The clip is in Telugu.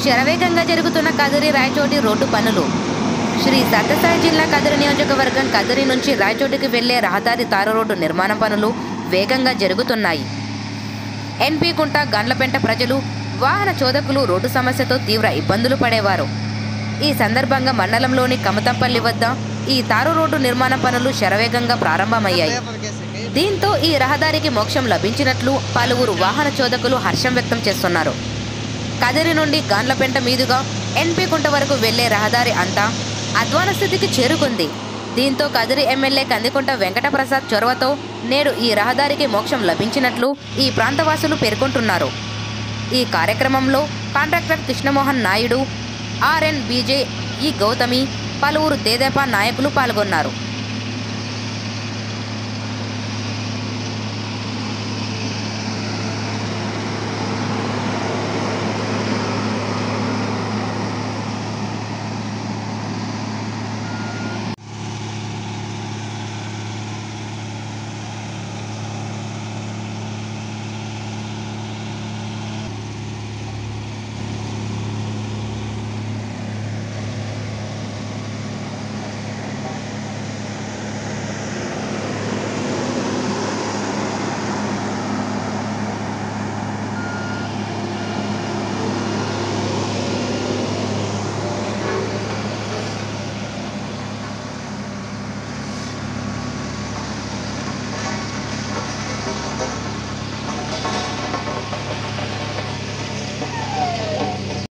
శరవేగంగా జరుగుతున్న కదిరి రాయచోటి రోడ్డు పనులు. శ్రీ సత్యసాయి జిల్లా కదిరి నియోజకవర్గం కదిరి నుంచి రాయచోటికి వెళ్లే రహదారి తారు రోడ్డు నిర్మాణ పనులు వేగంగా జరుగుతున్నాయి. ఎన్పి కుంట గండ్లపెంట ప్రజలు, వాహన చోదకులు రోడ్డు సమస్యతో తీవ్ర ఇబ్బందులు పడేవారు. ఈ సందర్భంగా మండలంలోని కమతంపల్లి వద్ద ఈ తారు రోడ్డు నిర్మాణ పనులు శరవేగంగా ప్రారంభమయ్యాయి. దీంతో ఈ రహదారికి మోక్షం లభించినట్లు పలువురు వాహన చోదకులు హర్షం వ్యక్తం చేస్తున్నారు. కదిరి నుండి గాండ్లపెంట మీదుగా ఎన్పి కుంట వరకు వెళ్లే రహదారి అంతా అధ్వాన స్థితికి చేరుకుంది. దీంతో కదిరి ఎమ్మెల్యే కందికుంట వెంకటప్రసాద్ చొరవతో నేడు ఈ రహదారికి మోక్షం లభించినట్లు ఈ ప్రాంతవాసులు పేర్కొంటున్నారు. ఈ కార్యక్రమంలో కాంట్రాక్టర్ కృష్ణమోహన్ నాయుడు, ఆర్ఎన్ బీజే, ఈ గౌతమి, పలువురు తెదేపా నాయకులు పాల్గొన్నారు.